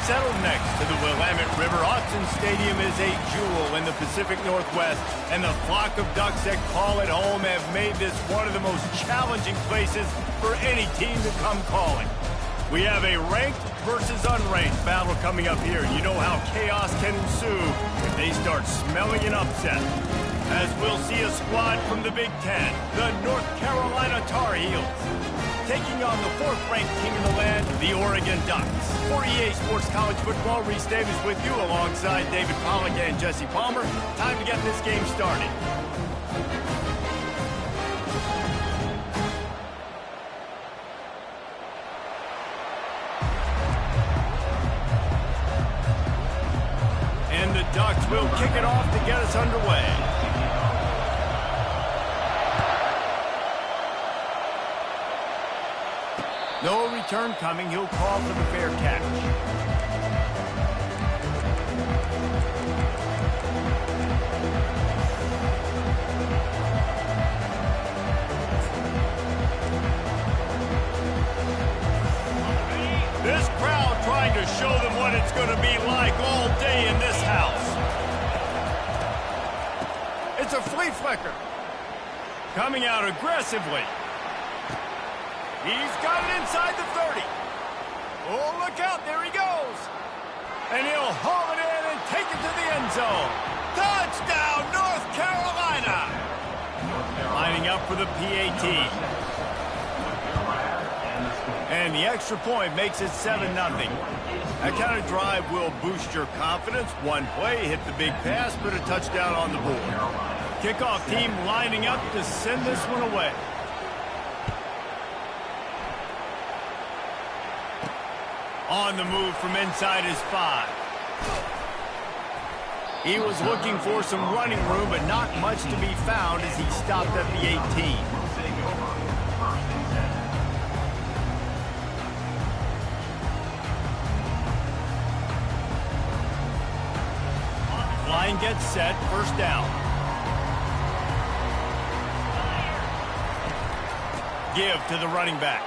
settled next to the Willamette River. Autzen Stadium is a jewel in the Pacific Northwest, and the flock of Ducks that call it home have made this one of the most challenging places for any team to come calling. We have a ranked versus unranked battle coming up here. You know how chaos can ensue if they start smelling an upset. As we'll see a squad from the Big Ten, the North Carolina Tar Heels, taking on the fourth-ranked team in the land, the Oregon Ducks. For EA Sports College Football, Reese Davis with you alongside David Pollack and Jesse Palmer. Time to get this game started. And the Ducks will kick it off to get us underway. No return coming. He'll call for the fair catch. This crowd trying to show them what it's going to be like all day in this house. It's a flea flicker. Coming out aggressively. He's got it inside the 30. Oh, look out. There he goes. And he'll haul it in and take it to the end zone. Touchdown, North Carolina. Lining up for the PAT. And the extra point makes it 7-0. That kind of drive will boost your confidence. One play, hit the big pass, put a touchdown on the board. Kickoff team lining up to send this one away. On the move from inside his 5. He was looking for some running room, but not much to be found as he stopped at the 18. Line gets set, first down. Give to the running back.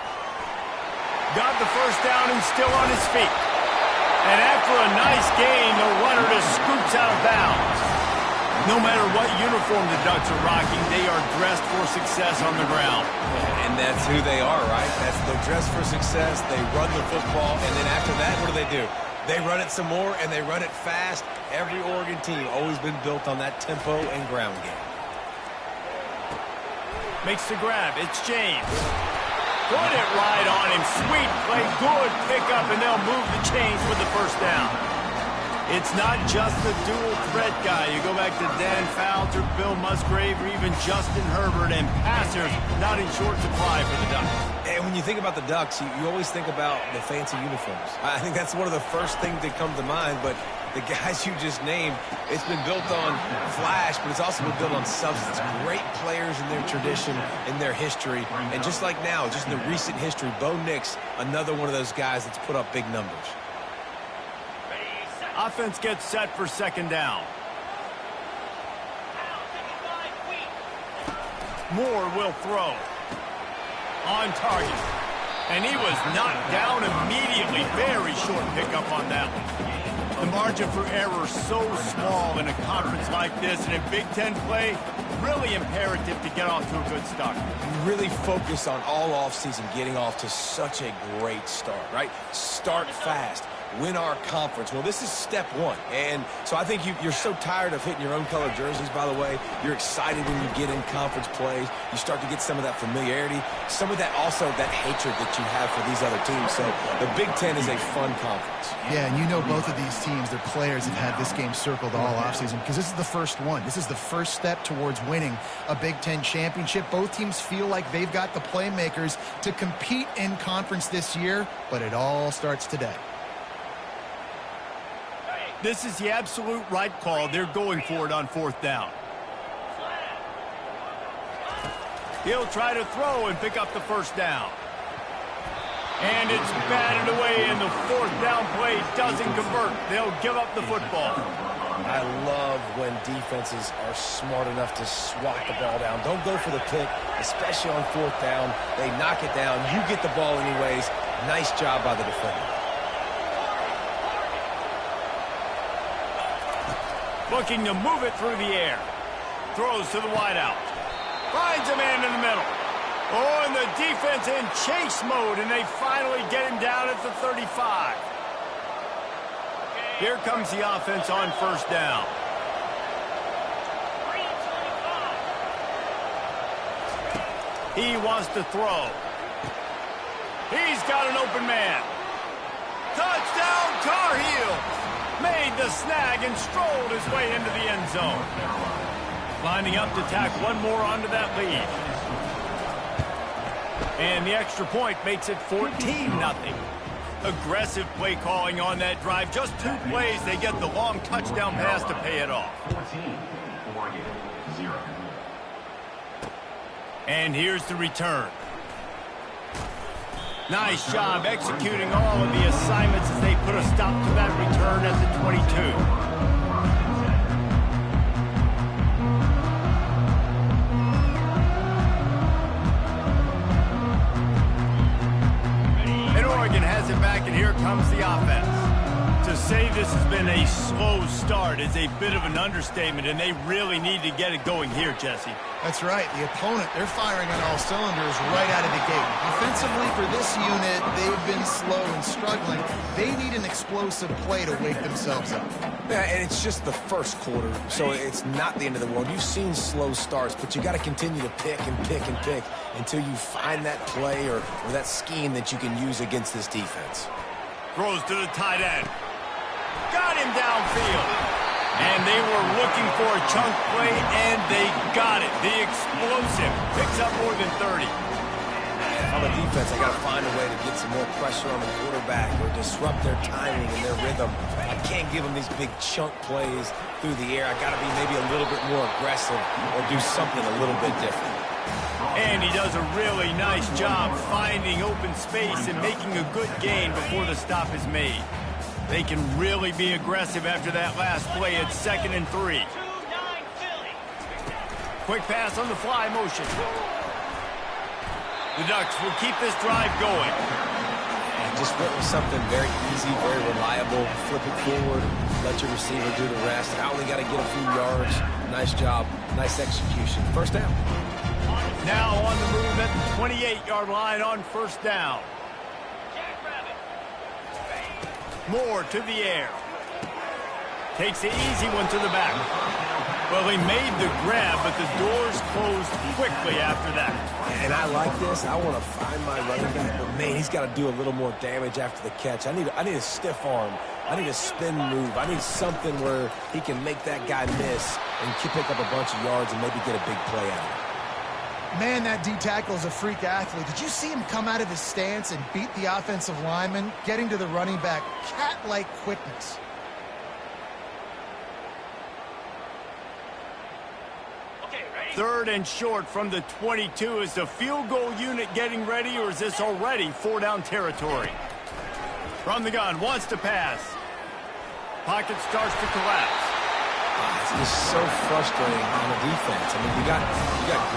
Got the first down and still on his feet. And after a nice gain, the runner just scoops out of bounds. No matter what uniform the Ducks are rocking, they are dressed for success on the ground. And that's who they are, right? They're dressed for success. They run the football, and then after that, what do? They run it some more, and they run it fast. Every Oregon team always been built on that tempo and ground game. Makes the grab. It's James. Put it right on him. Sweet play. Good pickup, and they'll move the chains with the first down. It's not just the dual threat guy. You go back to Dan Fouts, Bill Musgrave, or even Justin Herbert, and passers not in short supply for the Ducks. And when you think about the Ducks, you always think about the fancy uniforms. I think that's one of the first things that come to mind, but the guys you just named, it's been built on flash, but it's also been built on substance. Great players in their tradition, in their history, and just like now, just in the recent history, Bo Nix, another one of those guys that's put up big numbers. Offense gets set for second down. Moore will throw. On target. And he was knocked down immediately. Very short pickup on that one. The margin for error so small in a conference like this, and in Big Ten play, really imperative to get off to a good start. You really focus on all offseason getting off to such a great start, right? Start fast. Win our conference. Well, this is step one. And so I think you're so tired of hitting your own color jerseys, by the way. You're excited when you get in conference plays. You start to get some of that familiarity, some of that also that hatred that you have for these other teams. So the Big Ten is a fun conference. Yeah, and you know both of these teams, their players have had this game circled all offseason because this is the first one. This is the first step towards winning a Big Ten championship. Both teams feel like they've got the playmakers to compete in conference this year, but it all starts today. This is the absolute right call. They're going for it on fourth down. He'll try to throw and pick up the first down. And it's batted away, and the fourth down play doesn't convert. They'll give up the football. I love when defenses are smart enough to swat the ball down. Don't go for the pick, especially on fourth down. They knock it down. You get the ball anyways. Nice job by the defender. Looking to move it through the air. Throws to the wideout. Finds a man in the middle. Oh, and the defense in chase mode, and they finally get him down at the 35. Here comes the offense on first down. He wants to throw. He's got an open man. Touchdown, Tar Heels! Made the snag and strolled his way into the end zone. Lining up to tack one more onto that lead. And the extra point makes it 14-0. Aggressive play calling on that drive. Just 2 plays, they get the long touchdown pass to pay it off. 14-0. And here's the return. Nice job executing all of the assignments as they put a stop to that return at the 22. And Oregon has it back, and here comes the offense. To say this has been a slow start is a bit of an understatement, and they really need to get it going here, Jesse. That's right. The opponent, they're firing on all cylinders right out of the gate. Offensively, for this unit, they've been slow and struggling. They need an explosive play to wake themselves up. Yeah, and it's just the first quarter, so it's not the end of the world. You've seen slow starts, but you got to continue to pick and pick and pick until you find that play or that scheme that you can use against this defense. Throws to the tight end. Got him downfield. And they were looking for a chunk play, and they got it. The explosive picks up more than 30. On the defense, I got to find a way to get some more pressure on the quarterback or disrupt their timing and their rhythm. I can't give them these big chunk plays through the air. I got to be maybe a little bit more aggressive or do something a little bit different. And he does a really nice job finding open space and making a good gain before the stop is made. They can really be aggressive after that last play at 2nd and 3. Quick pass on the fly motion. The Ducks will keep this drive going. And just went with something very easy, very reliable. Flip it forward, let your receiver do the rest. I only got to get a few yards. Nice job, nice execution. First down. Now on the move at the 28-yard line on first down. Moore to the air. Takes the easy one to the back. Well, he made the grab, but the doors closed quickly after that. And I like this. I want to find my running back, but man, he's got to do a little more damage after the catch. I need a stiff arm. I need a spin move. I need something where he can make that guy miss and pick up a bunch of yards and maybe get a big play out of it. Man, that D-tackle is a freak athlete. Did you see him come out of his stance and beat the offensive lineman, getting to the running back? Cat-like quickness. Okay, ready? 3rd and short from the 22. Is the field goal unit getting ready, or is this already 4-down territory? From the gun, wants to pass. Pocket starts to collapse. It's just so frustrating on the defense. I mean, you got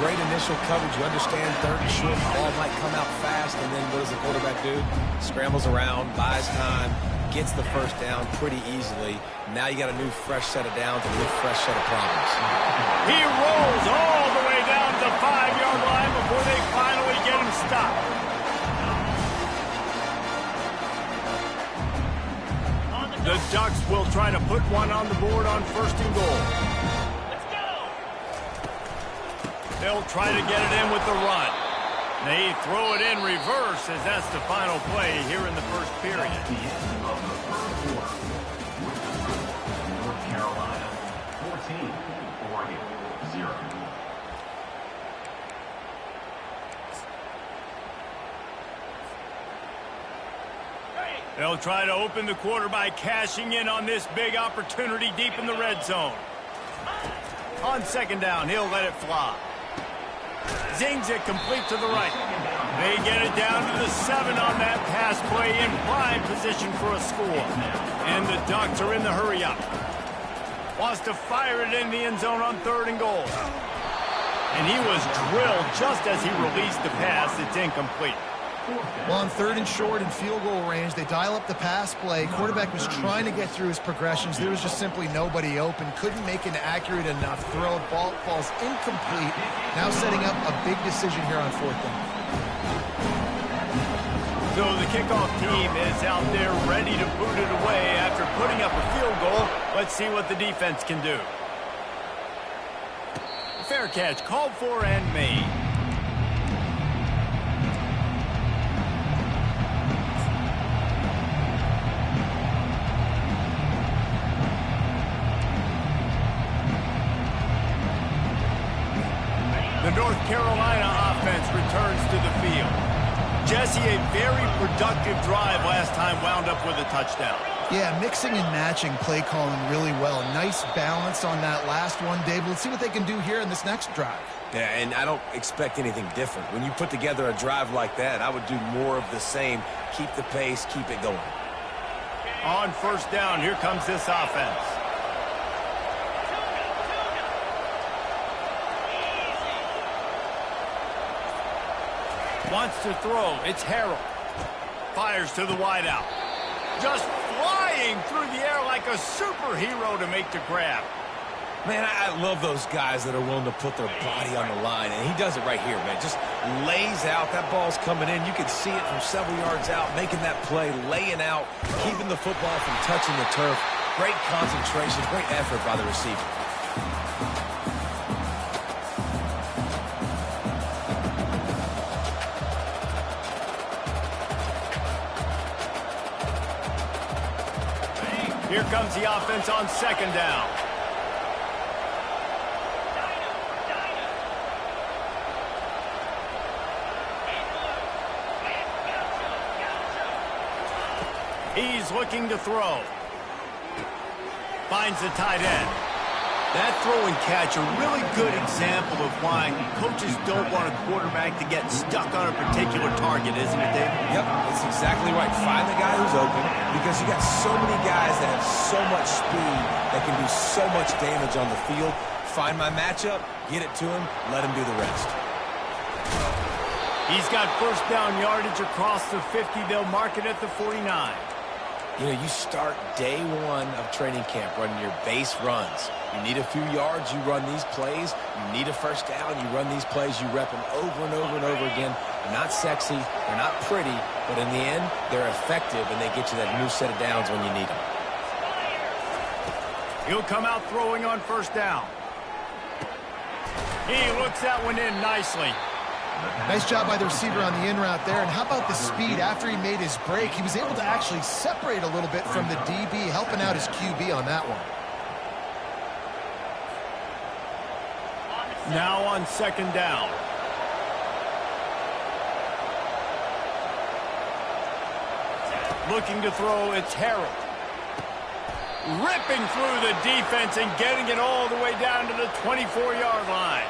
great initial coverage. You understand 3rd and short, the ball might come out fast, and then what does the quarterback do? Scrambles around, buys time, gets the first down pretty easily. Now you got a new fresh set of downs and a new fresh set of problems. He rolls all the way down to the 5-yard line before they finally get him stopped. The Ducks will try to put one on the board on 1st and goal. Let's go! They'll try to get it in with the run. They throw it in reverse as that's the final play here in the first period. At the end of the first quarter, North Carolina 14, Oregon 0. They'll try to open the quarter by cashing in on this big opportunity deep in the red zone. On 2nd down, he'll let it fly. Zings it complete to the right. They get it down to the 7 on that pass play in prime position for a score. And the Ducks are in the hurry-up. Wants to fire it in the end zone on 3rd and goal. And he was drilled just as he released the pass. It's incomplete. Well, on 3rd and short and field goal range, they dial up the pass play. Quarterback was trying to get through his progressions. There was just simply nobody open. Couldn't make an accurate enough throw. Ball falls incomplete. Now setting up a big decision here on 4th down. So the kickoff team is out there ready to boot it away after putting up a field goal. Let's see what the defense can do. Fair catch called for and made. The North Carolina offense returns to the field. Jesse, a very productive drive last time wound up with a touchdown. Yeah, mixing and matching play calling really well. Nice balance on that last one, Dave. Let's see what they can do here in this next drive. Yeah, and I don't expect anything different. When you put together a drive like that, I would do more of the same. Keep the pace, keep it going. On 1st down, here comes this offense. Wants to throw. It's Harold. Fires to the wideout. Just flying through the air like a superhero to make the grab. Man, I love those guys that are willing to put their body on the line, and he does it right here, man. Just lays out. That ball's coming in. You can see it from several yards out, making that play, laying out, keeping the football from touching the turf. Great concentration, great effort by the receiver. Here comes the offense on 2nd down. He's looking to throw. Finds the tight end. That throw and catch, a really good example of why coaches don't want a quarterback to get stuck on a particular target, isn't it, Dave? Yep, that's exactly right. Find the guy who's open, because you got so many guys that have so much speed that can do so much damage on the field. Find my matchup, get it to him, let him do the rest. He's got 1st down yardage across the 50. They'll mark it at the 49. You know, you start day 1 of training camp running your base runs. You need a few yards, you run these plays. You need a 1st down, you run these plays. You rep them over and over and over again. They're not sexy, they're not pretty, but in the end, they're effective, and they get you that new set of downs when you need them. He'll come out throwing on 1st down. He looks that one in nicely. Nice job by the receiver on the in route there. And how about the speed after he made his break? He was able to actually separate a little bit from the DB, helping out his QB on that one. Now on 2nd down. Looking to throw, it's Harold. Ripping through the defense and getting it all the way down to the 24-yard line.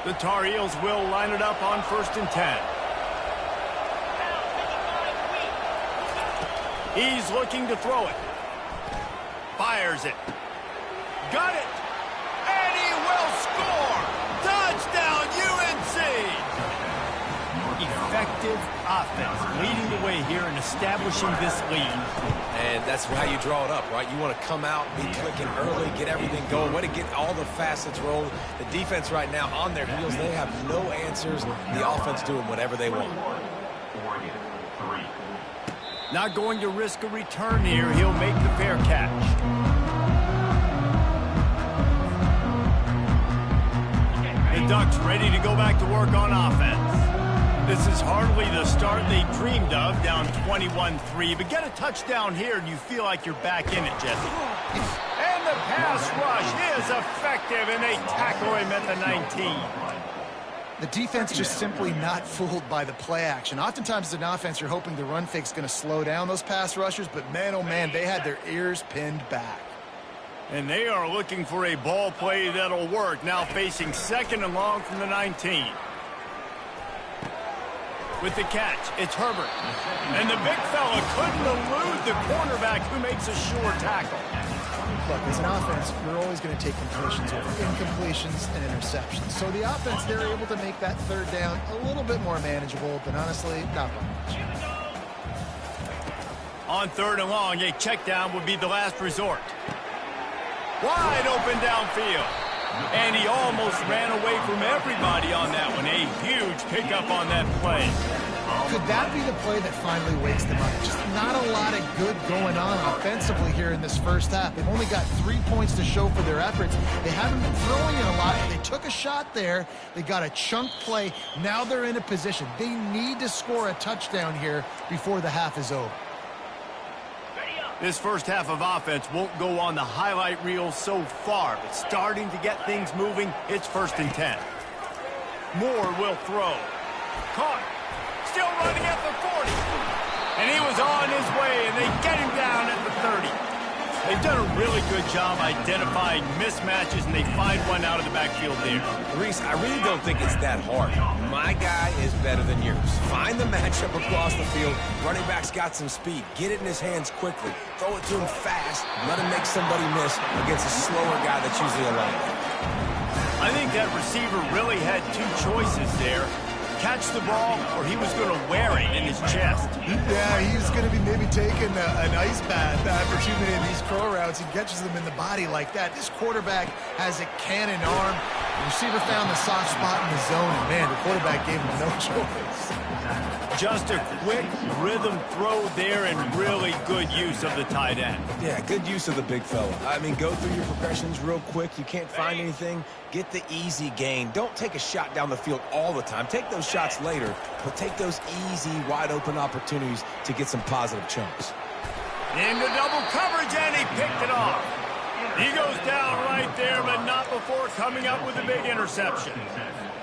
The Tar Heels will line it up on 1st and 10. He's looking to throw it. Fires it. Got it. And he will score. Touchdown, UNC. Effective offense leading the way here and establishing this lead. And that's how you draw it up, right? You want to come out, be clicking early, get everything going, way to get all the facets rolling. The defense right now on their heels, they have no answers. The offense doing whatever they want. Not going to risk a return here. He'll make the fair catch. The Ducks ready to go back to work on offense. This is hardly the start they dreamed of, down 21-3. But get a touchdown here and you feel like you're back in it, Jesse. And the pass rush is effective, and they tackle him at the 19. The defense just simply not fooled by the play action. Oftentimes as an offense, you're hoping the run fake's going to slow down those pass rushers, but man, oh man, they had their ears pinned back. And they are looking for a ball play that'll work, now facing 2nd and long from the 19. With the catch, it's Herbert. And the big fella couldn't elude the cornerback, who makes a sure tackle. Look, as an offense, you're always going to take completions over incompletions and interceptions. So the offense, they're able to make that third down a little bit more manageable, but honestly, not much. On 3rd and long, a check down would be the last resort. Wide open downfield. And he almost ran away from everybody on that one. A huge pickup on that play. Could that be the play that finally wakes them up? Just not a lot of good going on offensively here in this first half. They've only got 3 points to show for their efforts. They haven't been throwing it a lot. They took a shot there. They got a chunk play. Now they're in a position. They need to score a touchdown here before the half is over. This first half of offense won't go on the highlight reel so far, but starting to get things moving, it's 1st and 10. Moore will throw. Caught. Still running at the 40. And he was on his way, and they get him down at the 30. They've done a really good job identifying mismatches, and they find one out of the backfield there. Reese, I really don't think it's that hard. My guy is better than yours. Find the matchup across the field. Running back's got some speed. Get it in his hands quickly. Throw it to him fast. Let him make somebody miss against a slower guy that's usually a linebacker. I think that receiver really had 2 choices there. Catch the ball, or he was going to wear it in his chest. Yeah, he's going to be maybe taking an ice bath after too many of these crow routes. He catches them in the body like that. This quarterback has a cannon arm. The receiver found the soft spot in the zone, and man, the quarterback gave him no choice. Just a quick rhythm throw there and really good use of the tight end. Yeah, good use of the big fella. I mean, go through your progressions real quick. You can't find anything. Get the easy gain. Don't take a shot down the field all the time. Take those shots later, but take those easy, wide-open opportunities to get some positive chunks. Into double coverage, and he picked it off. He goes down right there, but not before coming up with a big interception.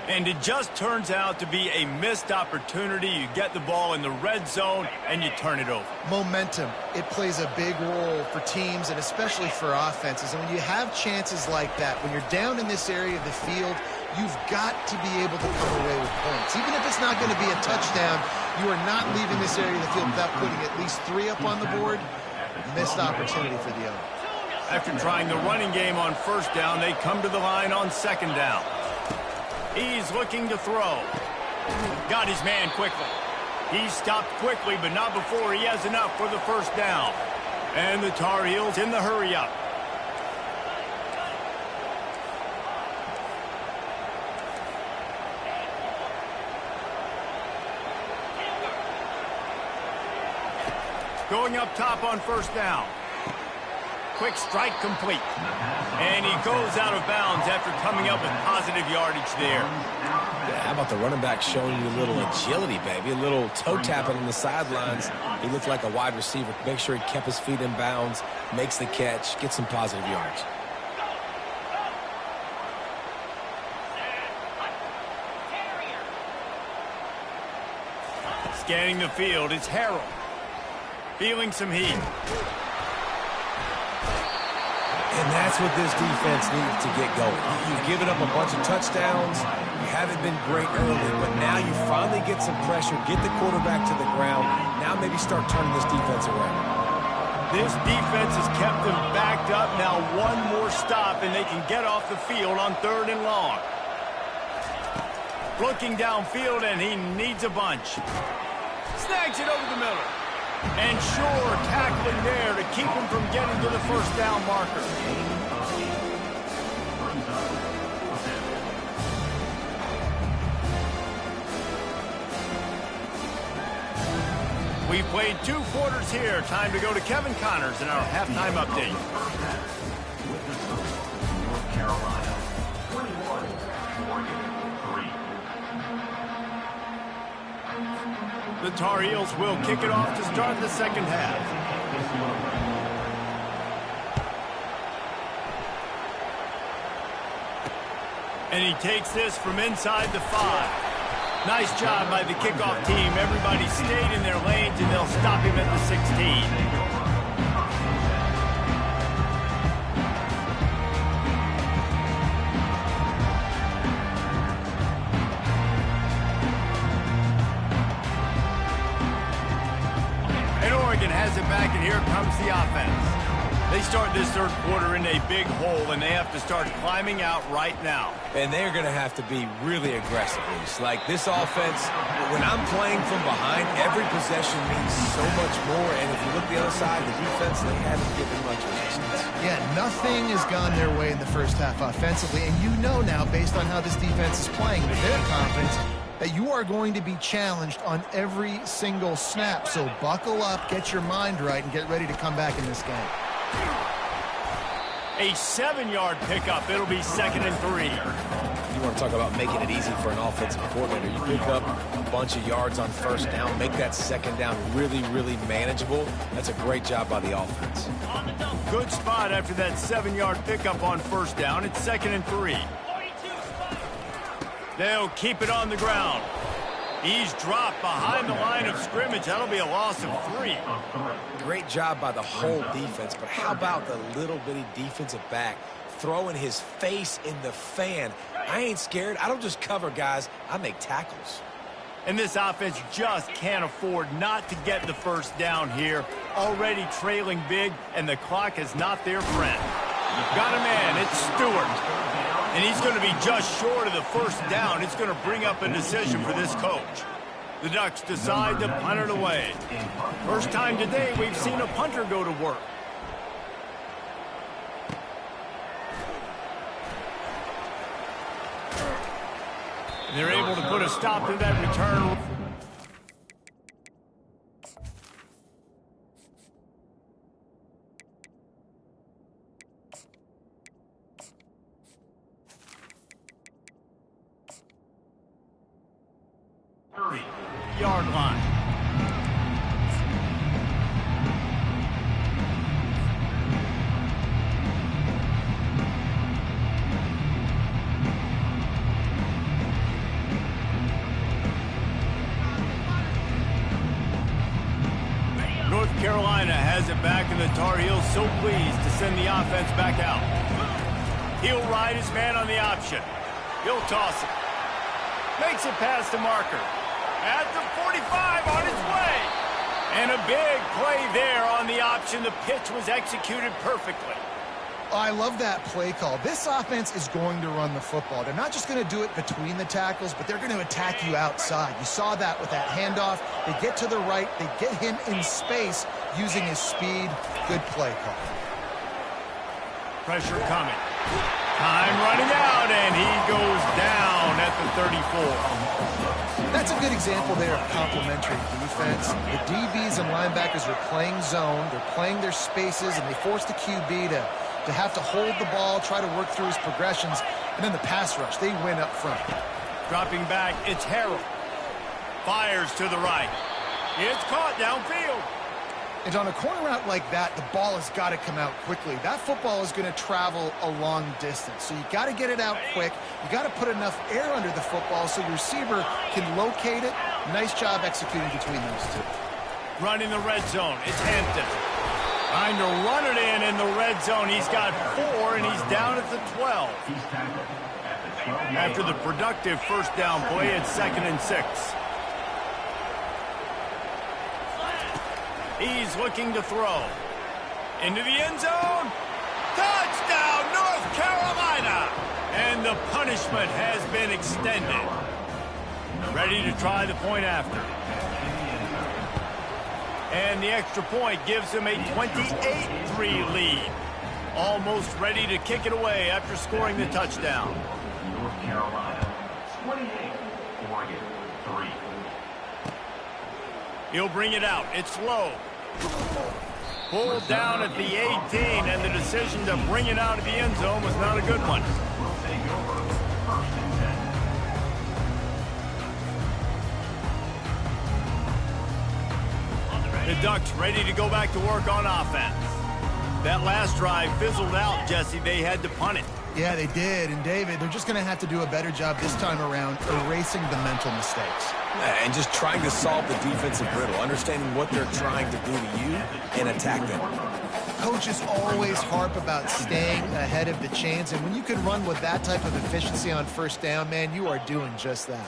And it just turns out to be a missed opportunity. You get the ball in the red zone, and you turn it over. Momentum, it plays a big role for teams and especially for offenses. And when you have chances like that, when you're down in this area of the field, you've got to be able to come away with points. Even if it's not going to be a touchdown, you are not leaving this area of the field without putting at least 3 up on the board. Missed opportunity for the other. After trying the running game on 1st down, they come to the line on 2nd down. He's looking to throw. Got his man quickly. He stopped quickly, but not before he has enough for the 1st down. And the Tar Heels in the hurry-up. Going up top on 1st down. Quick strike complete. And he goes out of bounds after coming up with positive yardage there. Yeah, how about the running back showing you a little agility, baby? A little toe tapping on the sidelines. He looked like a wide receiver. Make sure he kept his feet in bounds, makes the catch, gets some positive yards. Scanning the field, it's Harrell. Feeling some heat. And that's what this defense needs to get going. You've given up a bunch of touchdowns. You haven't been great early, but now you finally get some pressure, get the quarterback to the ground. Now maybe start turning this defense around. This defense has kept them backed up. Now one more stop, and they can get off the field on 3rd and long. Looking downfield, and he needs a bunch. Snags it over the middle. And sure, tackling there to keep him from getting to the 1st down marker. We've played 2 quarters here. Time to go to Kevin Connors in our halftime update. With the score, North Carolina 21, Oregon 3. The Tar Heels will kick it off to start the 2nd half. And he takes this from inside the 5. Nice job by the kickoff team. Everybody stayed in their lanes, and they'll stop him at the 16. Has it back, and here comes the offense. They start this third quarter in a big hole, and they have to start climbing out right now. And they're going to have to be really aggressive. Like this offense, when I'm playing from behind, every possession means so much more. And if you look the other side, the defense, they haven't given much resistance. Yeah, nothing has gone their way in the first half offensively. And you know now, based on how this defense is playing, with their confidence, that you are going to be challenged on every single snap. So buckle up, get your mind right, and get ready to come back in this game. A 7-yard pickup. It'll be 2nd and 3. You want to talk about making it easy for an offensive coordinator. You pick up a bunch of yards on first down, make that second down really, really manageable. That's a great job by the offense. Good spot after that 7-yard pickup on first down. It's 2nd and 3. They'll keep it on the ground. He's dropped behind the line of scrimmage. That'll be a loss of 3. Great job by the whole defense, but how about the little bitty defensive back throwing his face in the fan? I ain't scared. I don't just cover guys. I make tackles. And this offense just can't afford not to get the first down here. Already trailing big, and the clock is not their friend. Got a man. It's Stewart. And he's going to be just short of the first down. It's going to bring up a decision for this coach. The Ducks decide to punt it away. First time today we've seen a punter go to work. And they're able to put a stop to that return. Yard line. North Carolina has it back, and the Tar Heels so pleased to send the offense back out. He'll ride his man on the option. He'll toss it. Makes it past the marker. At the 45, on its way. And a big play there on the option. The pitch was executed perfectly. I love that play call. This offense is going to run the football. They're not just going to do it between the tackles, but they're going to attack you outside. You saw that with that handoff. They get to the right. They get him in space using his speed. Good play call. Pressure coming. Time running out, and he goes down at the 34. That's a good example there of complementary defense. The DBs and linebackers are playing zone. They're playing their spaces, and they force the QB to have to hold the ball, try to work through his progressions, and then the pass rush, they win up front. Dropping back, it's Harrell. Fires to the right. It's caught downfield. And on a corner route like that, the ball has got to come out quickly. That football is going to travel a long distance. So you got to get it out quick. You got to put enough air under the football so your receiver can locate it. Nice job executing between those two. Running the red zone. It's Hampton. Trying to run it in the red zone. He's got 4, and he's down at the 12. After the productive first down play, it's 2nd and 6. He's looking to throw. Into the end zone. Touchdown, North Carolina! And the punishment has been extended. Ready to try the point after. And the extra point gives him a 28-3 lead. Almost ready to kick it away after scoring the touchdown. North Carolina, 28, Oregon, 3. He'll bring it out. It's low. Pulled down at the 18, and the decision to bring it out of the end zone was not a good one. Will take over 1st and 10. The Ducks ready to go back to work on offense. That last drive fizzled out, Jesse. They had to punt it. Yeah, they did. And, David, they're just going to have to do a better job this time around erasing the mental mistakes. And just trying to solve the defensive riddle, understanding what they're trying to do to you and attack them. Coaches always harp about staying ahead of the chains, and when you can run with that type of efficiency on first down, man, you are doing just that.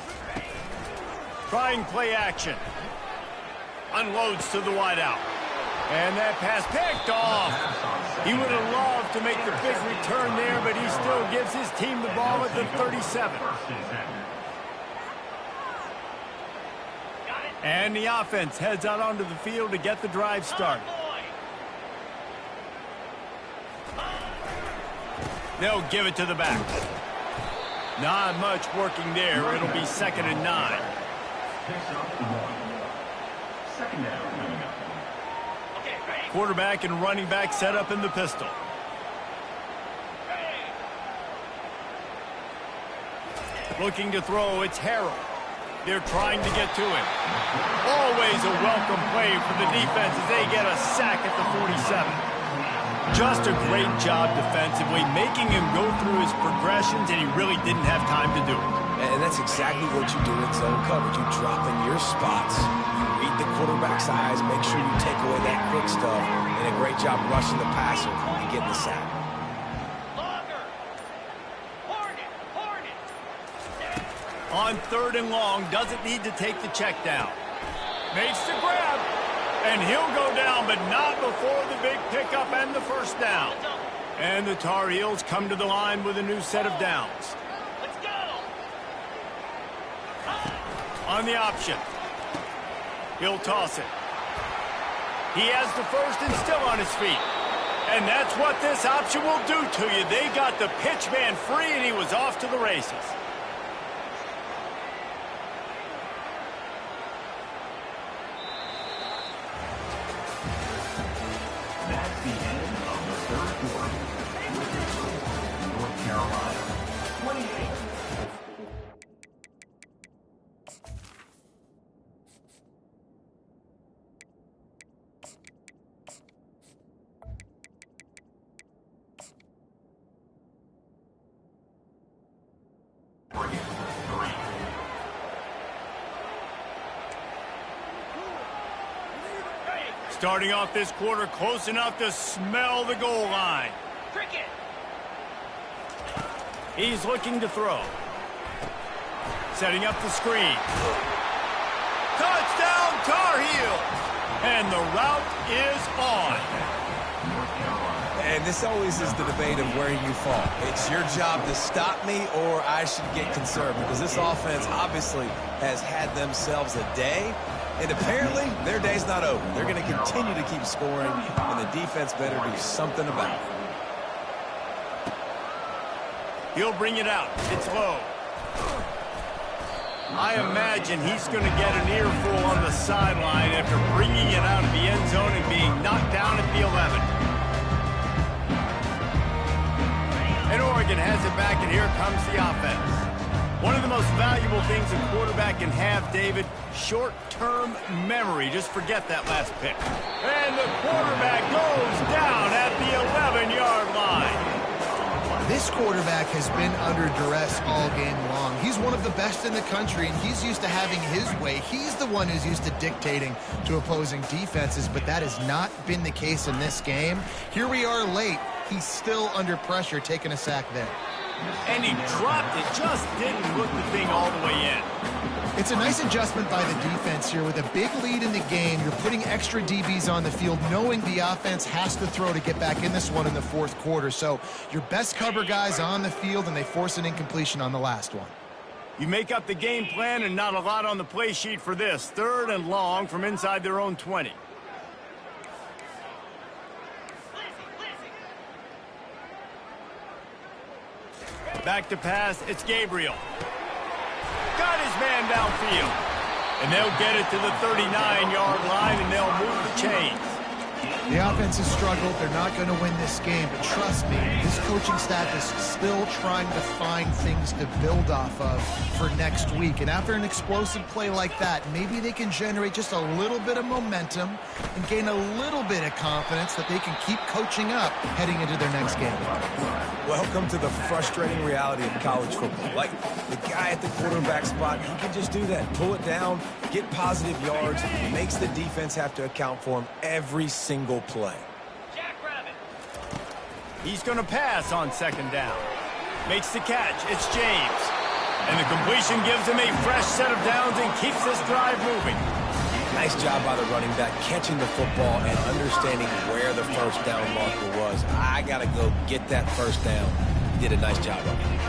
Trying play action. Unloads to the wideout. And that pass picked off. He would have loved to make the big return there, but he still gives his team the ball at the 37. And the offense heads out onto the field to get the drive started. They'll give it to the back. Not much working there. It'll be 2nd and 9. Second down. Quarterback and running back set up in the pistol. Looking to throw, it's Harrell. They're trying to get to him. Always a welcome play for the defense as they get a sack at the 47. Just a great job defensively, making him go through his progressions, and he really didn't have time to do it. And that's exactly what you do in zone coverage. You drop in your spots, you read the quarterback's eyes, make sure you take away that quick stuff, and a great job rushing the passer and getting the sack. On 3rd and long, doesn't need to take the check down. Makes the grab, and he'll go down, but not before the big pickup and the first down. And the Tar Heels come to the line with a new set of downs. Let's go! On the option. He'll toss it. He has the first and still on his feet. And that's what this option will do to you. They got the pitch man free, and he was off to the races. That's the end of the third quarter. North Carolina, 28. Starting off this quarter close enough to smell the goal line. Cricket. He's looking to throw. Setting up the screen. Touchdown Tar Heels! And the route is on. And this always is the debate of where you fall. It's your job to stop me, or I should get concerned, because this offense obviously has had themselves a day. And apparently, their day's not over. They're going to continue to keep scoring, and the defense better do something about it. He'll bring it out. It's low. I imagine he's going to get an earful on the sideline after bringing it out of the end zone and being knocked down at the 11. And Oregon has it back, and here comes the offense. One of the most valuable things a quarterback can have, David, short-term memory. Just forget that last pick. And the quarterback goes down at the 11-yard line. This quarterback has been under duress all game long. He's one of the best in the country, and he's used to having his way. He's the one who's used to dictating to opposing defenses, but that has not been the case in this game. Here we are late. He's still under pressure, taking a sack there. And he dropped it, just didn't look the thing all the way in. It's a nice adjustment by the defense here. With a big lead in the game, you're putting extra DBs on the field, knowing the offense has to throw to get back in this one in the 4th quarter. So your best cover guys on the field, and they force an incompletion on the last one. You make up the game plan, and not a lot on the play sheet for this. 3rd and long from inside their own 20. Back to pass, it's Gabriel. Got his man downfield. And they'll get it to the 39-yard line, and they'll move the chains. The offense has struggled. They're not going to win this game, but trust me, this coaching staff is still trying to find things to build off of for next week. And after an explosive play like that, maybe they can generate just a little bit of momentum and gain a little bit of confidence that they can keep coaching up heading into their next game. Welcome to the frustrating reality of college football. Like, the guy at the quarterback spot, he can just do that. Pull it down, get positive yards, makes the defense have to account for him every single play. He's going to pass on 2nd down. Makes the catch. It's James. And the completion gives him a fresh set of downs and keeps this drive moving. Nice job by the running back, catching the football and understanding where the first down marker was. I got to go get that first down. He did a nice job of it.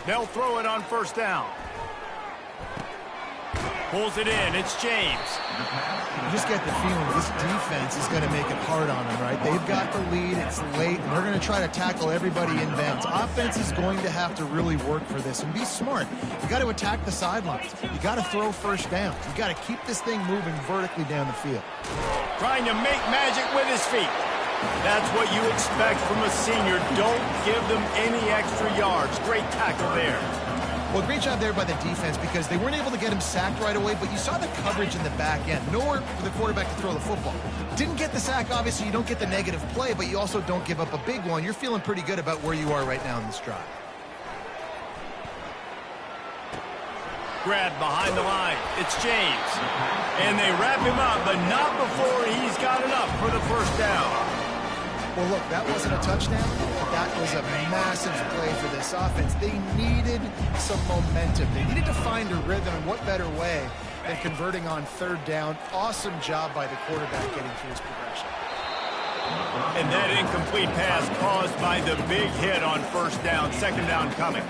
They'll throw it on first down. Pulls it in. It's James. You just get the feeling this defense is going to make it hard on them, right? They've got the lead. It's late, and they're going to try to tackle everybody inbounds. Offense is going to have to really work for this and be smart. You got to attack the sidelines. You got to throw first down. You got to keep this thing moving vertically down the field. Trying to make magic with his feet. That's what you expect from a senior. Don't give them any extra yards. Great tackle there. Well, great job there by the defense because they weren't able to get him sacked right away, but you saw the coverage in the back end. Nowhere for the quarterback to throw the football. Didn't get the sack, obviously. You don't get the negative play, but you also don't give up a big one. You're feeling pretty good about where you are right now in this drive. Grab behind the line. It's James. And they wrap him up, but not before he's got enough for the first down. Well, look, that wasn't a touchdown, but that was a massive play for this offense. They needed some momentum. They needed to find a rhythm, and what better way than converting on third down. Awesome job by the quarterback getting through his progression. And that incomplete pass caused by the big hit on first down. Second down coming.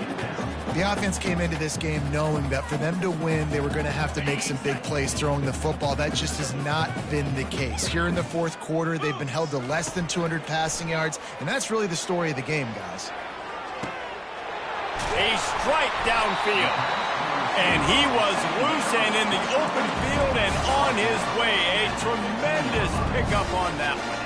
The offense came into this game knowing that for them to win, they were going to have to make some big plays throwing the football. That just has not been the case. Here in the fourth quarter, they've been held to less than 200 passing yards, and that's really the story of the game, guys. A strike downfield. And he was loose and in the open field and on his way. A tremendous pickup on that one.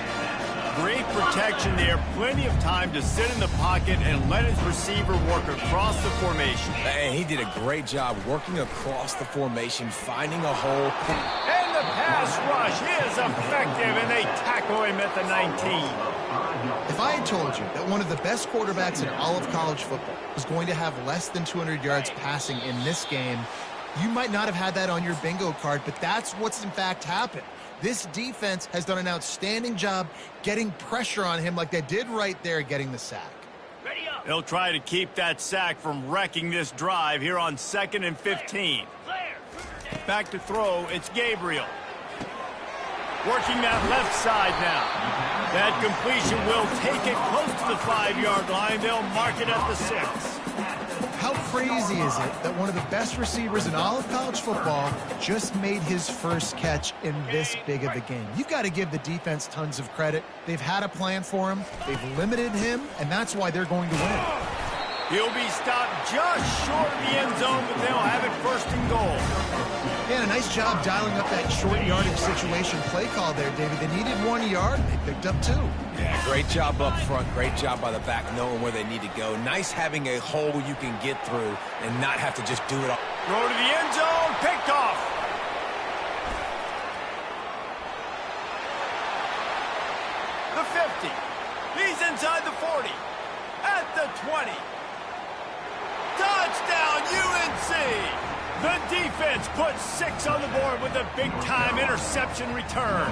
Great protection there. Plenty of time to sit in the pocket and let his receiver work across the formation. And he did a great job working across the formation, finding a hole. And the pass rush is effective, and they tackle him at the 19. If I had told you that one of the best quarterbacks in all of college football was going to have less than 200 yards passing in this game, you might not have had that on your bingo card, but that's what's in fact happened. This defense has done an outstanding job getting pressure on him like they did right there getting the sack. They'll try to keep that sack from wrecking this drive here on 2nd and 15. Back to throw, it's Gabriel. Working that left side now. That completion will take it close to the 5-yard line. They'll mark it at the 6. How crazy is it that one of the best receivers in all of college football just made his first catch in this big of a game? You've got to give the defense tons of credit. They've had a plan for him. They've limited him, and that's why they're going to win. He'll be stopped just short of the end zone, but they'll have it 1st and goal. Yeah, a nice job dialing up that short yardage situation play call there, David. They needed 1 yard. They picked up 2. Yeah, great job up front. Great job by the back knowing where they need to go. Nice having a hole you can get through and not have to just do it all. Throw to the end zone, picked off. The 50. He's inside the 40. At the 20. Touchdown, UNC! The defense puts 6 on the board with a big-time interception return.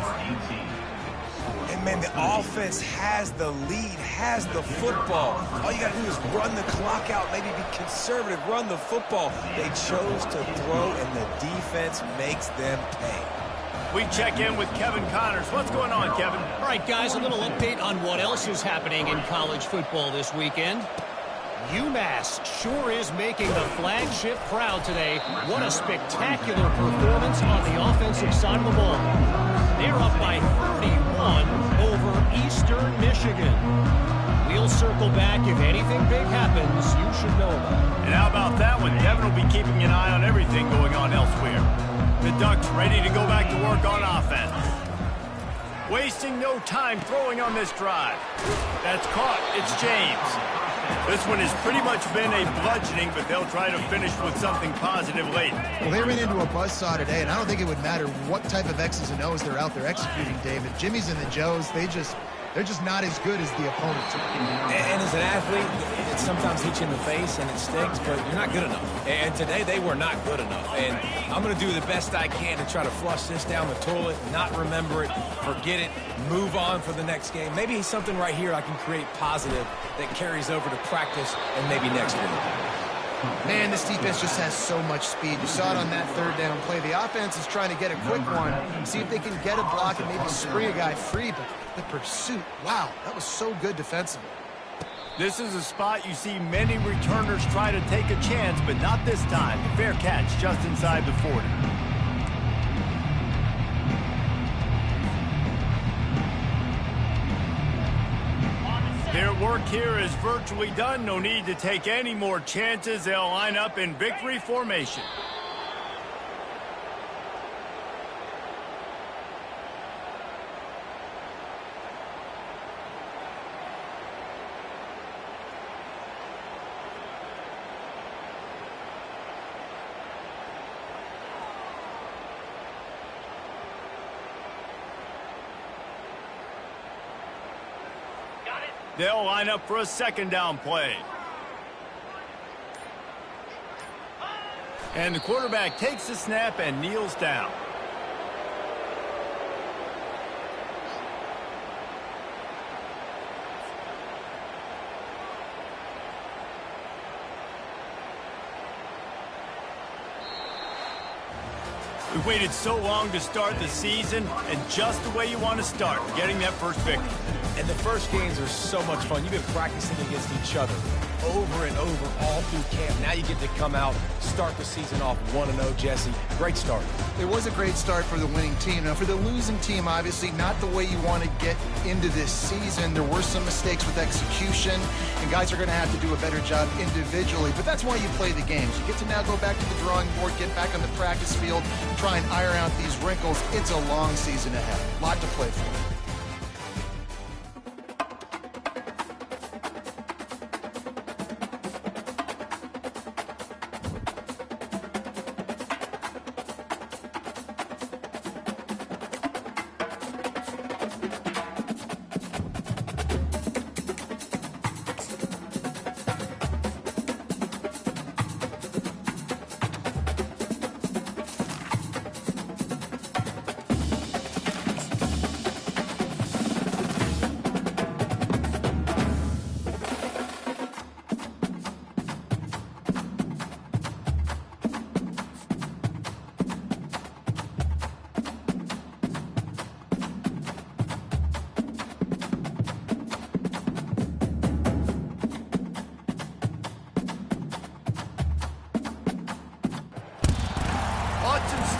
And, man, the offense has the lead, has the football. All you got to do is run the clock out, maybe be conservative, run the football. They chose to throw, and the defense makes them pay. We check in with Kevin Connors. What's going on, Kevin? All right, guys, a little update on what else is happening in college football this weekend. UMass sure is making the flagship proud today. What a spectacular performance on the offensive side of the ball. They're up by 31 over Eastern Michigan. We'll circle back. If anything big happens, you should know about it. And how about that one? Kevin will be keeping an eye on everything going on elsewhere. The Ducks ready to go back to work on offense. Wasting no time throwing on this drive. That's caught. It's James. This one has pretty much been a bludgeoning, but they'll try to finish with something positive late. Well, they ran into a buzzsaw today, and I don't think it would matter what type of X's and O's they're out there executing, David. Jimmy's and the Joes, they're just not as good as the opponents. And as an athlete, it sometimes hits you in the face and it stinks, but you're not good enough. And today they were not good enough. And I'm going to do the best I can to try to flush this down the toilet, not remember it, forget it, move on for the next game. Maybe something right here I can create positive that carries over to practice and maybe next week. Man, this defense just has so much speed. You saw it on that third down play. The offense is trying to get a quick one, see if they can get a block and maybe spring a guy free, but the pursuit, wow, that was so good defensively. This is a spot you see many returners try to take a chance, but not this time. Fair catch just inside the 40. Their work here is virtually done. No need to take any more chances. They'll line up in victory formation. They'll line up for a second down play. And the quarterback takes the snap and kneels down. We've waited so long to start the season, and just the way you want to start, getting that first victory. And the first games are so much fun. You've been practicing against each other over and over all through camp. Now you get to come out, start the season off 1-0, Jesse. Great start. It was a great start for the winning team. Now, for the losing team, obviously not the way you want to get into this season. There were some mistakes with execution, and guys are going to have to do a better job individually. But that's why you play the games. You get to now go back to the drawing board, get back on the practice field, try and iron out these wrinkles. It's a long season ahead. A lot to play for.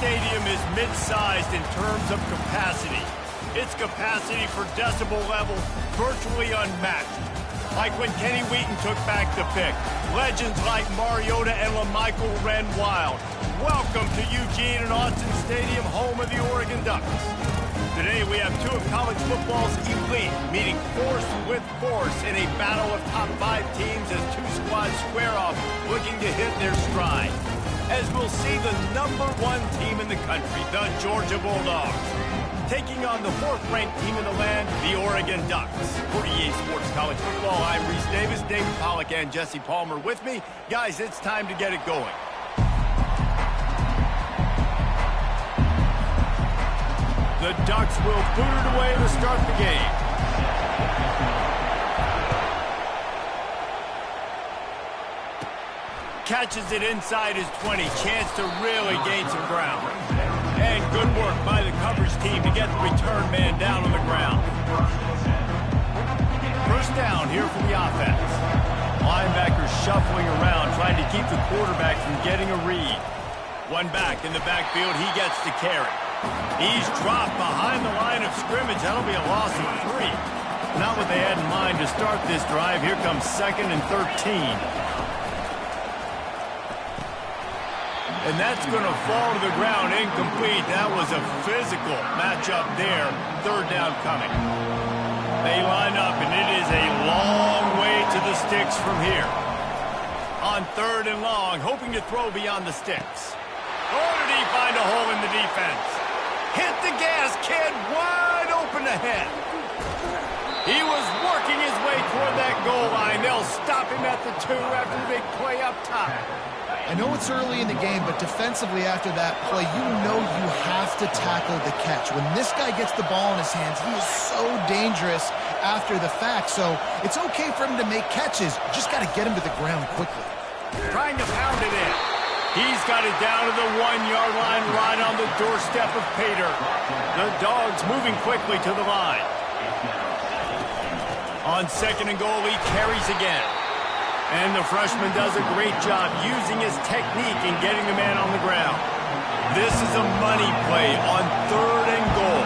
Stadium is mid-sized in terms of capacity. Its capacity for decibel level virtually unmatched. Like when Kenny Wheaton took back the pick. Legends like Mariota and LaMichael ran wild. Welcome to Eugene and Austin Stadium, home of the Oregon Ducks. Today we have two of college football's elite meeting force with force in a battle of top 5 teams as two squads square off looking to hit their stride. As we'll see the #1 team in the country, the Georgia Bulldogs, taking on the 4th-ranked team in the land, the Oregon Ducks. For EA Sports College Football, I'm Reese Davis, David Pollack, and Jesse Palmer with me. Guys, it's time to get it going. The Ducks will boot it away to start the game. Catches it inside his 20. Chance to really gain some ground. And good work by the coverage team to get the return man down on the ground. First down here for the offense. Linebackers shuffling around, trying to keep the quarterback from getting a read. One back in the backfield. He gets the carry. He's dropped behind the line of scrimmage. That'll be a loss of 3. Not what they had in mind to start this drive. Here comes 2nd and 13. And that's going to fall to the ground incomplete. That was a physical matchup there. 3rd down coming. They line up, and it is a long way to the sticks from here. On 3rd and long, hoping to throw beyond the sticks. Oh, did he find a hole in the defense? Hit the gas, kid. Wide open ahead. He was working his way toward that goal line. They'll stop him at the 2 after the big play up top. I know it's early in the game, but defensively after that play, you know you have to tackle the catch. When this guy gets the ball in his hands, he is so dangerous after the fact. So it's okay for him to make catches. You just got to get him to the ground quickly. Trying to pound it in. He's got it down to the 1-yard line right on the doorstep of Pater. The Dogs moving quickly to the line. On 2nd and goal, he carries again. And the freshman does a great job using his technique in getting the man on the ground. This is a money play on 3rd and goal.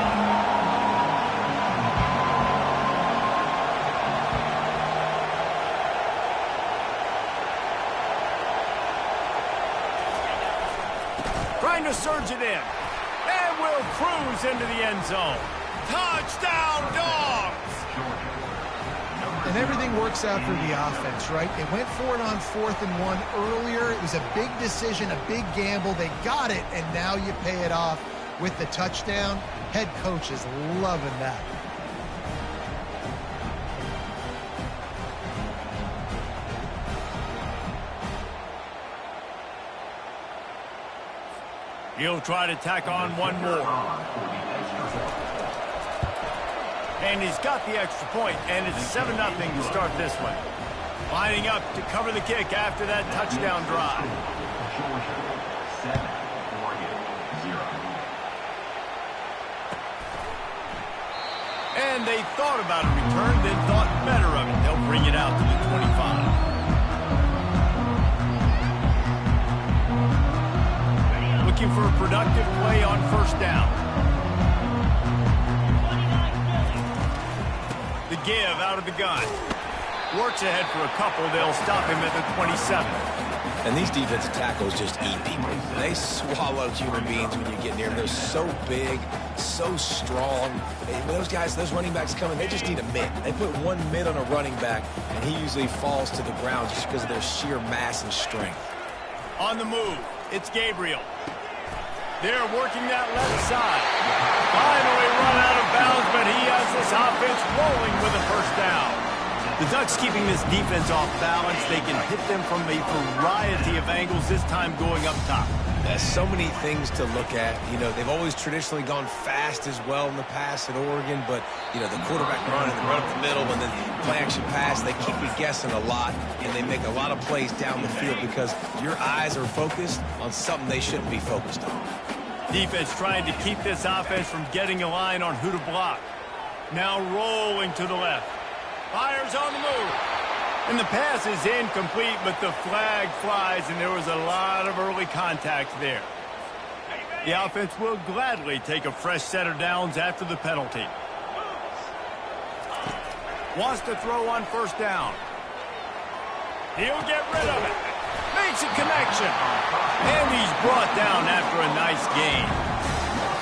Trying to surge it in. And will cruise into the end zone. Touchdown, Dogs! And everything works out for the offense, right? They went for it on 4th and 1 earlier. It was a big decision, a big gamble. They got it, and now you pay it off with the touchdown. Head coach is loving that. He'll try to tack on one more. And he's got the extra point, and it's 7-0 to start this one. Lining up to cover the kick after that touchdown drive. Georgia, 7, Oregon, 0. And they thought about a return, then thought better of it. They'll bring it out to the 25. Looking for a productive play on 1st down. The give out of the gun. Works ahead for a couple. They'll stop him at the 27. And these defensive tackles just eat people. They swallow human beings when you get near them. They're so big, so strong. And those guys, those running backs coming, they just need a mid. They put one mid on a running back, and he usually falls to the ground just because of their sheer mass and strength. On the move, it's Gabriel. They're working that left side. Finally run out of bounds, but he has this offense rolling with a 1st down. The Ducks keeping this defense off balance. They can hit them from a variety of angles, this time going up top. There's so many things to look at. You know, they've always traditionally gone fast as well in the past at Oregon, but, you know, the quarterback run and the run up the middle and then play action pass, they keep you guessing a lot, and they make a lot of plays down the field because your eyes are focused on something they shouldn't be focused on. Defense trying to keep this offense from getting a line on who to block. Now rolling to the left. Fires on the move. And the pass is incomplete, but the flag flies, and there was a lot of early contact there. The offense will gladly take a fresh set of downs after the penalty. Wants to throw on 1st down. He'll get rid of it. Makes a connection. And he's brought down after a nice gain.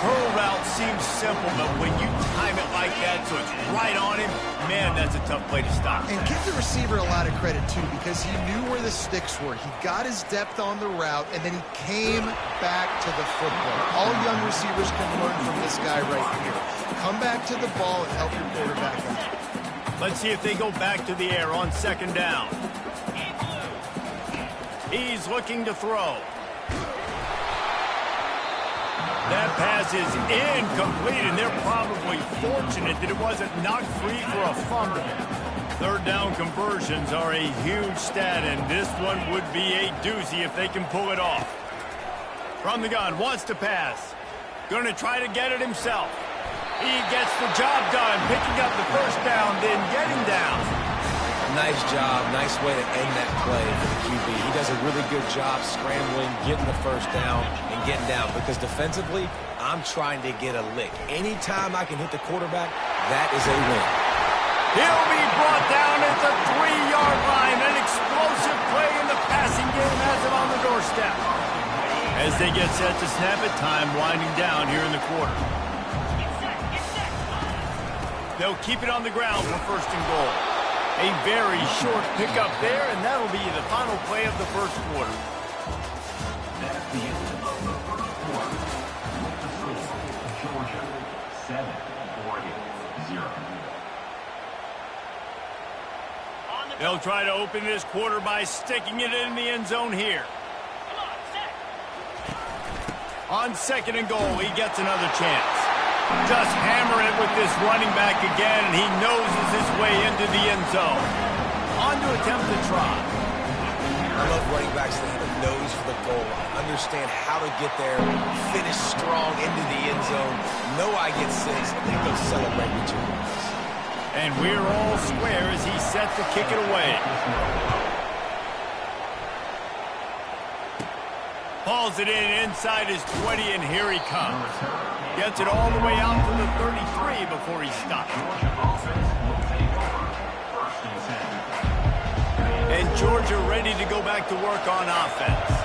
Curl route seems simple, but when you time it like that so it's right on him, man, that's a tough play to stop. And give the receiver a lot of credit, too, because he knew where the sticks were. He got his depth on the route, and then he came back to the football. All young receivers can learn from this guy right here. Come back to the ball and help your quarterback out. Let's see if they go back to the air on 2nd down. He's looking to throw. That pass is incomplete, and they're probably fortunate that it wasn't knocked free for a fumble. 3rd down conversions are a huge stat, and this one would be a doozy if they can pull it off. From the gun, wants to pass. Going to try to get it himself. He gets the job done, picking up the 1st down, then getting down. Nice job. Nice way to end that play for the QB. He does a really good job scrambling, getting the 1st down, and getting down. Because defensively, I'm trying to get a lick. Anytime I can hit the quarterback, that is a win. He'll be brought down at the 3-yard line. An explosive play in the passing game has it on the doorstep. As they get set to snap it, time winding down here in the quarter. They'll keep it on the ground for 1st and goal. A very short pickup there, and that'll be the final play of the 1st quarter. That's the end of the 1st quarter. Georgia, 7, Oregon, 0. They'll try to open this quarter by sticking it in the end zone here. On 2nd and goal, he gets another chance. Just hammer it with this running back again, and he noses his way into the end zone. On to attempt the try. love running backs that have a nose for the goal line, understand how to get there, finish strong into the end zone, know I get 6, and then go celebrate with you. And we're all square as he sets to kick it away. Hauls it in inside his 20, and here he comes. Gets it all the way out to the 33 before he stops. And Georgia ready to go back to work on offense.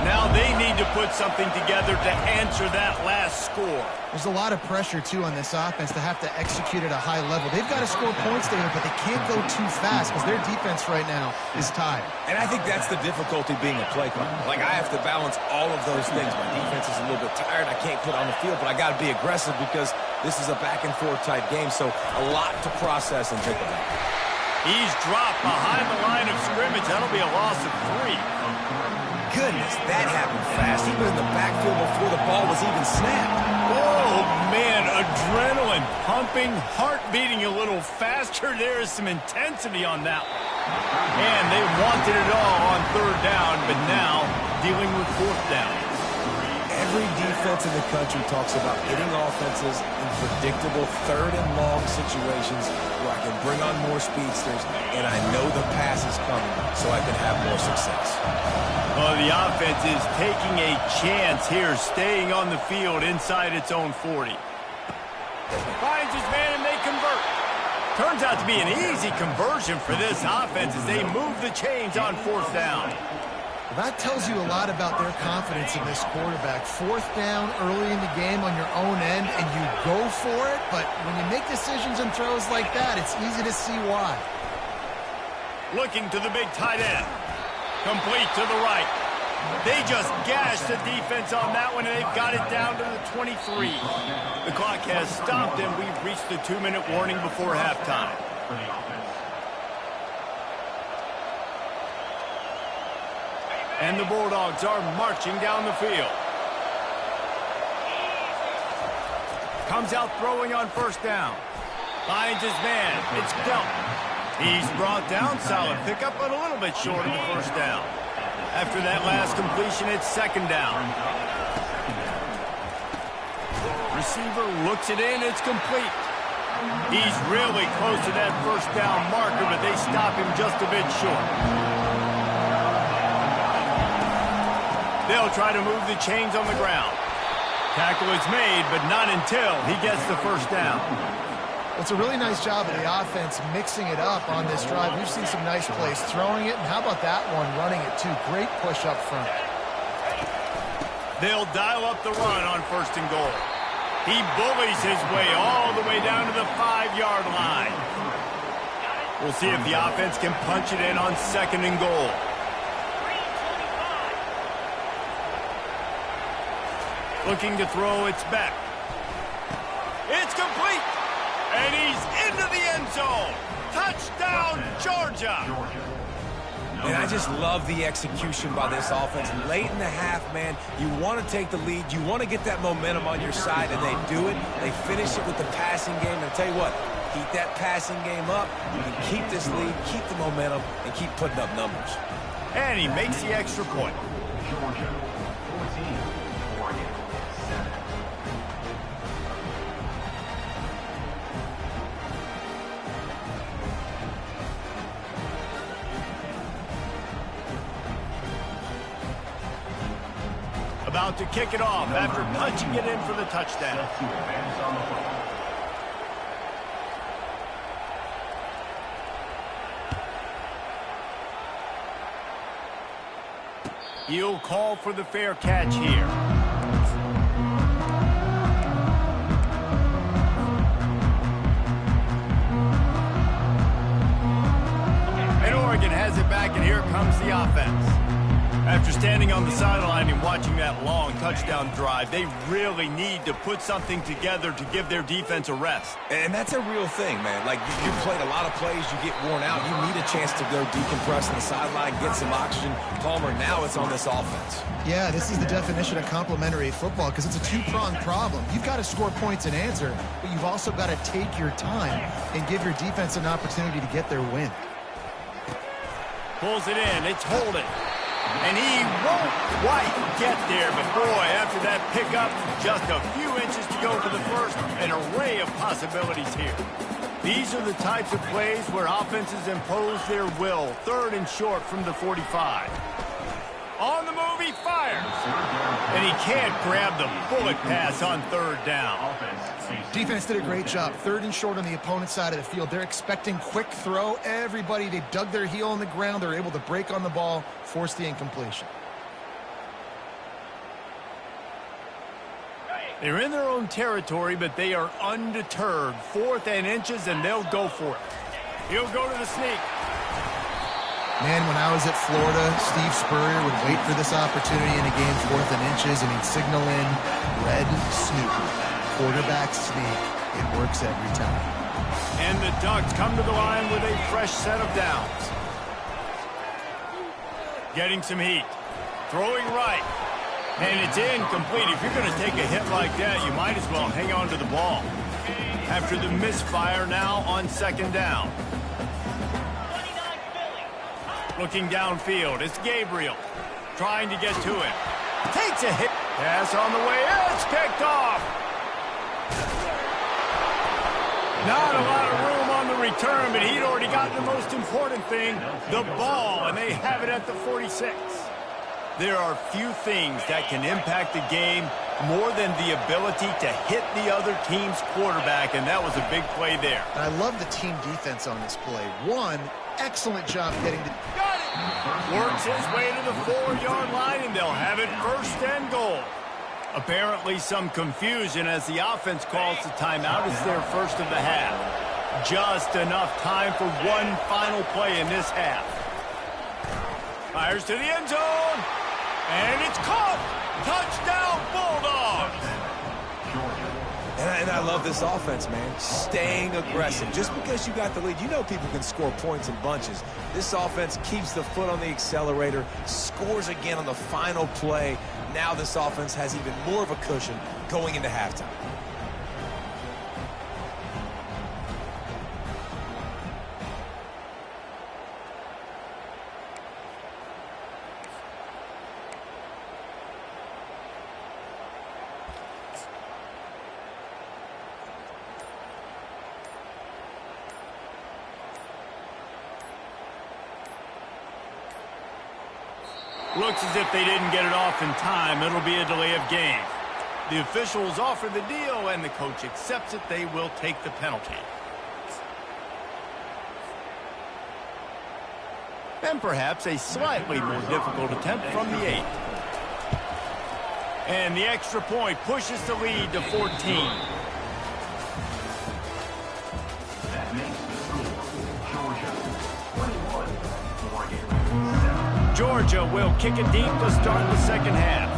Now they need to put something together to answer that last score. There's a lot of pressure, too, on this offense to have to execute at a high level. They've got to score points, David, but they can't go too fast because their defense right now is tired. And I think that's the difficulty being a play caller. Like, I have to balance all of those things. My defense is a little bit tired. I can't put on the field, but I got to be aggressive because this is a back-and-forth type game, so a lot to process and think about. He's dropped behind the line of scrimmage. That'll be a loss of 3. Goodness, that happened fast. He was in the backfield before the ball was even snapped. Oh, man, adrenaline pumping, heart beating a little faster. There is some intensity on that one. And they wanted it all on 3rd down, but now dealing with 4th down. Every defense in the country talks about hitting offenses in predictable 3rd and long situations where I can bring on more speedsters and I know the pass is coming so I can have more success. Well, the offense is taking a chance here, staying on the field inside its own 40. Finds his man and they convert. Turns out to be an easy conversion for this offense as they move the chains on 4th down. That tells you a lot about their confidence in this quarterback. 4th down early in the game on your own end, and you go for it, but when you make decisions and throws like that, it's easy to see why. Looking to the big tight end. Complete to the right. They just gashed the defense on that one, and they've got it down to the 23. The clock has stopped, and we've reached the 2-minute warning before halftime. And the Bulldogs are marching down the field. Comes out throwing on 1st down. Finds his man. It's dealt. He's brought down. Solid pickup, but a little bit short of the 1st down. After that last completion, it's 2nd down. Receiver looks it in. It's complete. He's really close to that 1st down marker, but they stop him just a bit short. They'll try to move the chains on the ground. Tackle is made, but not until he gets the 1st down. It's a really nice job of the offense mixing it up on this drive. We've seen some nice plays throwing it, and how about that one running it too? Great push up front. They'll dial up the run on 1st and goal. He bullies his way all the way down to the 5-yard line. We'll see if the offense can punch it in on 2nd and goal. Looking to throw, it's back. It's complete. And he's into the end zone. Touchdown, Georgia. And I just love the execution by this offense. Late in the half, man, you want to take the lead. You want to get that momentum on your side, and they do it. They finish it with the passing game. And I'll tell you what, keep that passing game up. You can keep this lead, keep the momentum, and keep putting up numbers. And he makes the extra point. Georgia, 14, Oregon, 7. About to kick it off after punching it in for the touchdown. He'll call for the fair catch here. And Oregon has it back, and here comes the offense. After standing on the sideline and watching that long touchdown drive, they really need to put something together to give their defense a rest. And that's a real thing, man. Like, you played a lot of plays, you get worn out, you need a chance to go decompress on the sideline, get some oxygen. Palmer, now it's on this offense. Yeah, this is the definition of complementary football because it's a two-pronged problem. You've got to score points and answer, but you've also got to take your time and give your defense an opportunity to get their win. Pulls it in. It's holding. And he won't quite get there, but boy, after that pickup, just a few inches to go for the first, an array of possibilities here. These are the types of plays where offenses impose their will. 3rd and short from the 45. On the move, he fires. And he can't grab the bullet pass on 3rd down. Defense did a great job. 3rd and short on the opponent's side of the field. They're expecting quick throw. Everybody, they dug their heel on the ground. They're able to break on the ball, force the incompletion. They're in their own territory, but they are undeterred. 4th and inches, and they'll go for it. He'll go to the sneak. Man, when I was at Florida, Steve Spurrier would wait for this opportunity in a game, 4th and inches, and he'd signal in red snoop. Quarterback sneak. It works every time. And the Ducks come to the line with a fresh set of downs. Getting some heat. Throwing right. And it's incomplete. If you're going to take a hit like that, you might as well hang on to the ball. After the misfire, now on 2nd down. Looking downfield, it's Gabriel. Trying to get to him. Takes a hit. Pass on the way. It's kicked off. Not a lot of room on the return, but he'd already gotten the most important thing, the ball, and they have it at the 46. There are few things that can impact the game more than the ability to hit the other team's quarterback, and that was a big play there. And I love the team defense on this play. One, excellent job getting to... Got it! Works his way to the 4-yard line, and they'll have it 1st and goal. Apparently some confusion as the offense calls the timeout. It's their first of the half. Just enough time for one final play in this half. Fires to the end zone. And it's caught! Touchdown, Bulldogs! And I love this offense, man. Staying aggressive. Just because you got the lead, you know people can score points in bunches. This offense keeps the foot on the accelerator, scores again on the final play. Now this offense has even more of a cushion going into halftime. Looks as if they didn't get it off in time. It'll be a delay of game. The officials offer the deal, and the coach accepts it. They will take the penalty. And perhaps a slightly more difficult attempt from the 8. And the extra point pushes the lead to 14. That makes the score Georgia 21, Oregon 7. Georgia will kick it deep to start the second half.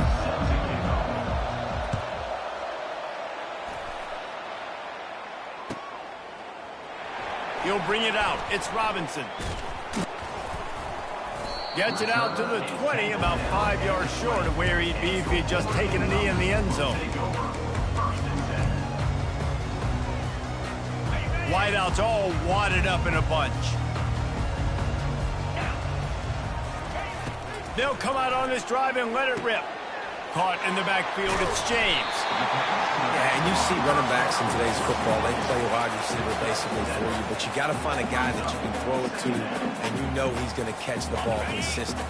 He'll bring it out. It's Robinson. Gets it out to the 20, about 5 yards short of where he'd be if he'd just taken a knee in the end zone. Wideouts all wadded up in a bunch. They'll come out on this drive and let it rip. Caught in the backfield, it's James. Yeah, and you see running backs in today's football, they play wide receiver basically for you, but you got to find a guy that you can throw it to, and you know he's going to catch the ball consistently.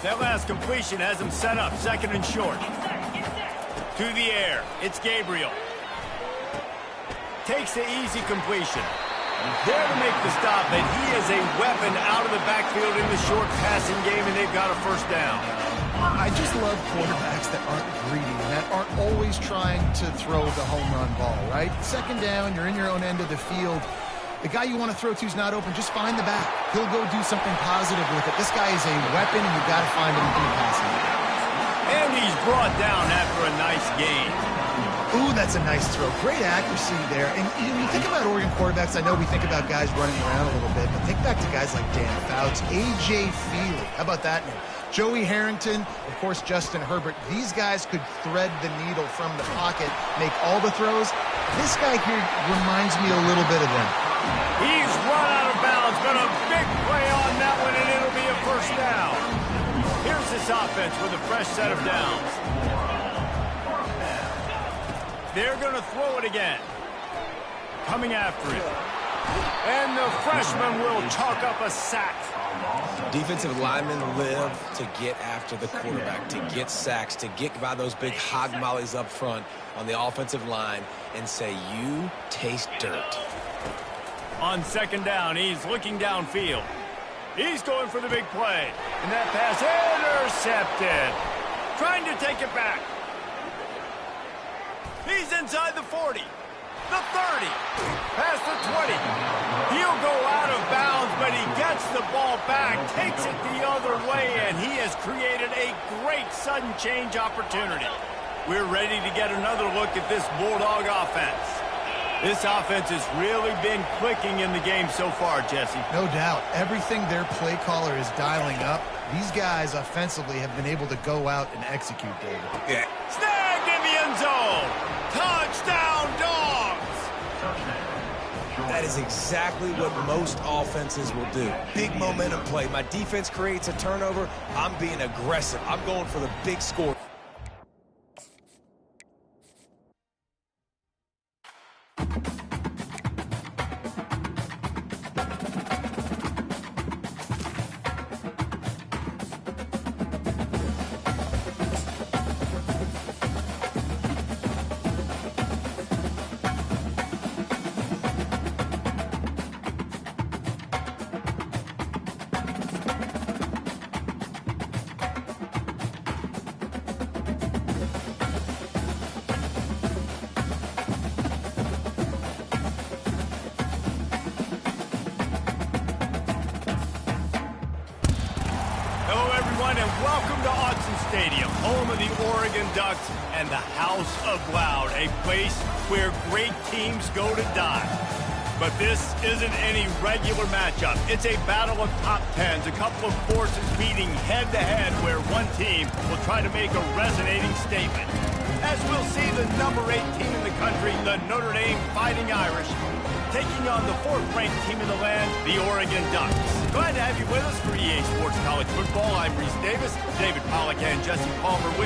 That last completion has him set up, 2nd and short. To the air, it's Gabriel. Takes the easy completion. There to make the stop, and he is a weapon out of the backfield in the short passing game, and they've got a first down. I just love quarterbacks that aren't greedy and that aren't always trying to throw the home run ball, right? 2nd down, you're in your own end of the field. The guy you want to throw to is not open. Just find the back. He'll go do something positive with it. This guy is a weapon, and you've got to find him in the passing game. And he's brought down after a nice gain. Ooh, that's a nice throw. Great accuracy there. And when you think about Oregon quarterbacks, I know we think about guys running around a little bit, but think back to guys like Dan Fouts, A.J. Feely. How about that name? Joey Harrington, of course, Justin Herbert. These guys could thread the needle from the pocket, make all the throws. This guy here reminds me a little bit of them. He's run out of bounds, but a big play on that one, and it'll be a first down. this offense with a fresh set of downs. They're going to throw it again. Coming after it. And the freshman will chalk up a sack. Defensive linemen live to get after the quarterback, to get sacks, to get by those big hog mollies up front on the offensive line and say, you taste dirt. On second down, he's looking downfield. He's going for the big play. And that pass intercepted. Trying to take it back. He's inside the 40. The 30, past the 20. He'll go out of bounds, but he gets the ball back, takes it the other way, and he has created a great sudden change opportunity. We're ready to get another look at this Bulldog offense. This offense has really been clicking in the game so far, Jesse. No doubt. Everything their play caller is dialing up, these guys offensively have been able to go out and execute, David. Yeah. Snagged in the end zone. Touchdown, Dogs! That is exactly what most offenses will do. Big momentum play. My defense creates a turnover. I'm being aggressive. I'm going for the big score. And welcome to Autzen Stadium, home of the Oregon Ducks and the House of Loud, a place where great teams go to die. But this isn't any regular matchup. It's a battle of top tens, a couple of forces meeting head-to-head where one team will try to make a resonating statement. As we'll see the number 8 team in the country, the Notre Dame Fighting Irish, taking on the 4th-ranked team in the land, the Oregon Ducks. Glad to have you with us for EA Sports College Football. I'm Reese Davis, David Pollack, and Jesse Palmer with